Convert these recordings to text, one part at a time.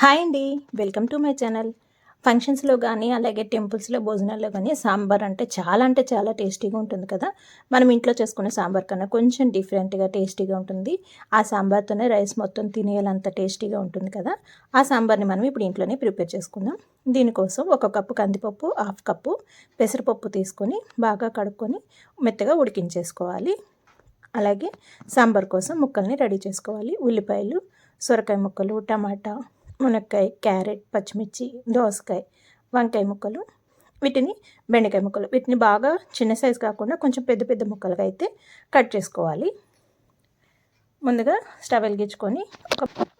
Hi అండి, welcome to my channel. ఫంక్షన్స్లో కానీ అలాగే టెంపుల్స్లో భోజనాల్లో కానీ సాంబార్ అంటే చాలా టేస్టీగా ఉంటుంది కదా. మనం ఇంట్లో చేసుకునే సాంబార్ కన్నా కొంచెం డిఫరెంట్గా టేస్టీగా ఉంటుంది. ఆ సాంబార్తోనే రైస్ మొత్తం తినేయాలంత టేస్టీగా ఉంటుంది కదా. ఆ సాంబార్ని మనం ఇప్పుడు ఇంట్లోనే ప్రిపేర్ చేసుకుందాం. దీనికోసం 1 కప్పు కందిపప్పు, 1/2 కప్పు పెసరపప్పు తీసుకొని బాగా కడుక్కొని మెత్తగా ఉడికించేసుకోవాలి. అలాగే సాంబార్ కోసం ముక్కల్ని రెడీ చేసుకోవాలి. ఉల్లిపాయలు, సొరకాయ ముక్కలు, టమాటా, మునక్కాయ, క్యారెట్, పచ్చిమిర్చి, దోసకాయ, వంకాయ ముక్కలు, వీటిని బెండకాయ ముక్కలు, వీటిని బాగా చిన్న సైజు కాకుండా కొంచెం పెద్ద పెద్ద ముక్కలుగా అయితే కట్ చేసుకోవాలి. ముందుగా స్టవ్ వెలిగించుకొని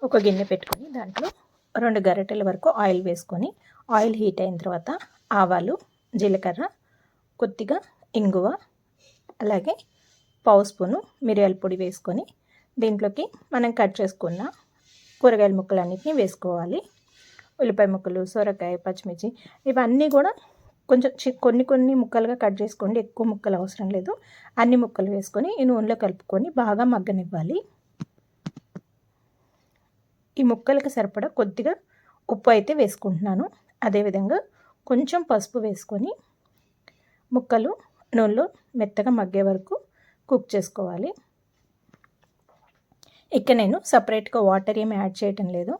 ఒక గిన్నె పెట్టుకొని దాంట్లో 2 గరిటెల వరకు ఆయిల్ వేసుకొని ఆయిల్ హీట్ అయిన తర్వాత ఆవాలు, జీలకర్ర, కొద్దిగా ఇంగువ, అలాగే పావు స్పూను మిరియాల పొడి వేసుకొని దీంట్లోకి మనం కట్ చేసుకున్న కూరగాయల ముక్కలన్నిటిని వేసుకోవాలి. ఉల్లిపాయ ముక్కలు, సొరకాయ, పచ్చిమిర్చి ఇవన్నీ కూడా కొంచెం కొన్ని ముక్కలుగా కట్ చేసుకోండి. ఎక్కువ ముక్కలు అవసరం లేదు. అన్ని ముక్కలు వేసుకొని ఈ నూనెలో కలుపుకొని బాగా మగ్గనివ్వాలి. ఈ ముక్కలకి సరిపడా కొద్దిగా ఉప్పు అయితే వేసుకుంటున్నాను. అదేవిధంగా కొంచెం పసుపు వేసుకొని ముక్కలు నూనెలో మెత్తగా మగ్గే వరకు కుక్ చేసుకోవాలి. ఇక్కడ నేను సపరేట్గా వాటర్ ఏమి యాడ్ చేయటం లేదు.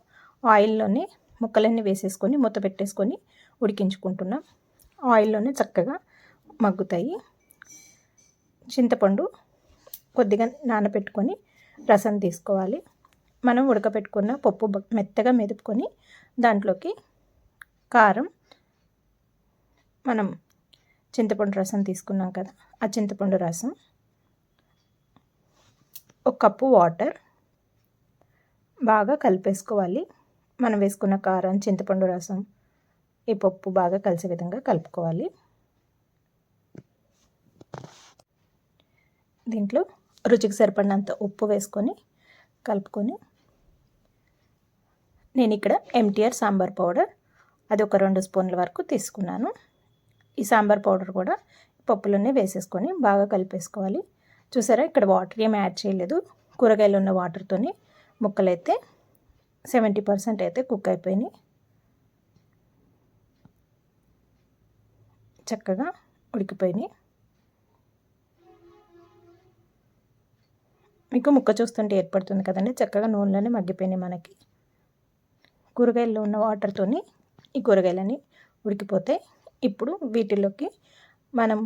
ఆయిల్లోనే ముక్కలన్నీ వేసేసుకొని మూత పెట్టేసుకొని ఉడికించుకుంటున్నాం. ఆయిల్లోనే చక్కగా మగ్గుతాయి. చింతపండు కొద్దిగా నానబెట్టుకొని రసం తీసుకోవాలి. మనం ఉడకపెట్టుకున్న పప్పు మెత్తగా మెదుపుకొని దాంట్లోకి కారం, మనం చింతపండు రసం తీసుకున్నాం కదా, ఆ చింతపండు రసం, 1 కప్పు వాటర్ బాగా కలిపేసుకోవాలి. మనం వేసుకున్న కారం, చింతపండు రసం, ఈ పప్పు బాగా కలిసే విధంగా కలుపుకోవాలి. దీంట్లో రుచికి సరిపడినంత ఉప్పు వేసుకొని కలుపుకొని నేను ఇక్కడ ఎంటీఆర్ సాంబార్ పౌడర్ అది ఒక 2 స్పూన్ల వరకు తీసుకున్నాను. ఈ సాంబార్ పౌడర్ కూడా పప్పులోనే వేసేసుకొని బాగా కలిపేసుకోవాలి. చూసారా, ఇక్కడ వాటర్ ఏమి యాడ్ చేయలేదు. కూరగాయలు ఉన్న వాటర్తోని ముక్కలైతే 70% అయితే కుక్ అయిపోయినాయి. చక్కగా ఉడికిపోయినాయి. మీకు ముక్క చూస్తుంటే ఏర్పడుతుంది కదండి, చక్కగా నూనెలోనే మగ్గిపోయినాయి. మనకి కూరగాయల్లో ఉన్న వాటర్తోని ఈ కూరగాయలని ఉడికిపోతే ఇప్పుడు వీటిలోకి మనం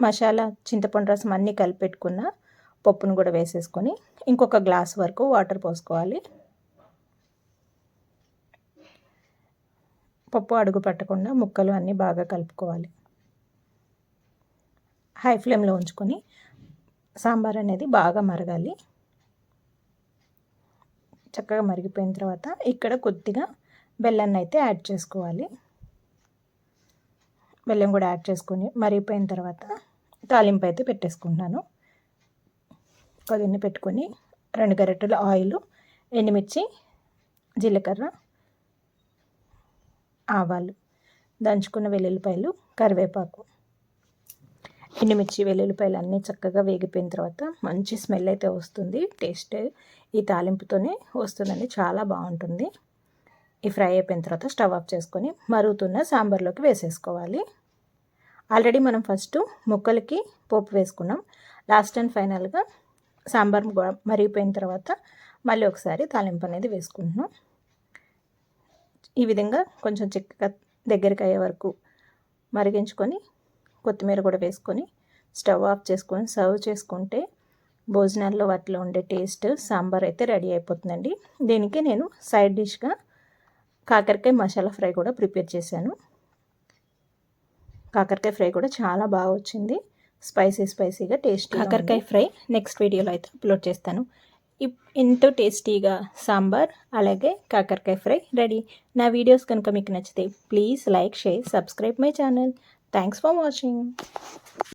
మసాలా, చింతపండు రసం అన్నీ కలిపెట్టుకున్న పప్పును కూడా వేసేసుకొని ఇంకొక గ్లాస్ వరకు వాటర్ పోసుకోవాలి. పప్పు అడుగు పట్టకుండా ముక్కలు అన్నీ బాగా కలుపుకోవాలి. హై ఫ్లేమ్లో ఉంచుకొని సాంబార్ అనేది బాగా మరగాలి. చక్కగా మరిగిపోయిన తర్వాత ఇక్కడ కొద్దిగా బెల్లాన్ని అయితే యాడ్ చేసుకోవాలి. బెల్లం కూడా యాడ్ చేసుకొని మరిగిపోయిన తర్వాత తాలింపు అయితే పెట్టేసుకుంటున్నాను. కొద్దిగా పెట్టుకొని 2 గరిటెల ఆయిల్, ఎండుమిర్చి, జీలకర్ర, ఆవాలు, దంచుకున్న వెల్లుల్లిపాయలు, కరివేపాకు, ఎండుమిర్చి, వెల్లుల్లిపాయలు అన్నీ చక్కగా వేగిపోయిన తర్వాత మంచి స్మెల్ అయితే వస్తుంది. టేస్ట్ ఈ తాలింపుతోనే వస్తుందండి, చాలా బాగుంటుంది. ఈ ఫ్రై అయిపోయిన తర్వాత స్టవ్ ఆఫ్ చేసుకొని మరుగుతున్న సాంబార్లోకి వేసేసుకోవాలి. ఆల్రెడీ మనం ఫస్ట్ ముక్కలకి పోపు వేసుకున్నాం. లాస్ట్ అండ్ ఫైనల్గా సాంబార్ మరిగిపోయిన తర్వాత మళ్ళీ ఒకసారి తాలింపు అనేది వేసుకుంటున్నాం. ఈ విధంగా కొంచెం చిక్కగా దగ్గరికి అయ్యే వరకు మరిగించుకొని కొత్తిమీర కూడా వేసుకొని స్టవ్ ఆఫ్ చేసుకొని సర్వ్ చేసుకుంటే భోజనాల్లో వాటిలో ఉండే టేస్ట్ సాంబార్ అయితే రెడీ అయిపోతుందండి. దీనికి నేను సైడ్ డిష్గా కాకరకాయ మసాలా ఫ్రై కూడా ప్రిపేర్ చేశాను. కాకరకాయ ఫ్రై కూడా చాలా బాగా వచ్చింది. స్పైసీగా టేస్టీ కాకరకాయ ఫ్రై నెక్స్ట్ వీడియోలో అయితే అప్లోడ్ చేస్తాను. ఎంతో టేస్టీగా సాంబార్ అలాగే కాకరకాయ ఫ్రై రెడీ. నా వీడియోస్ కనుక మీకు నచ్చితే please like, share, subscribe my channel. Thanks for watching.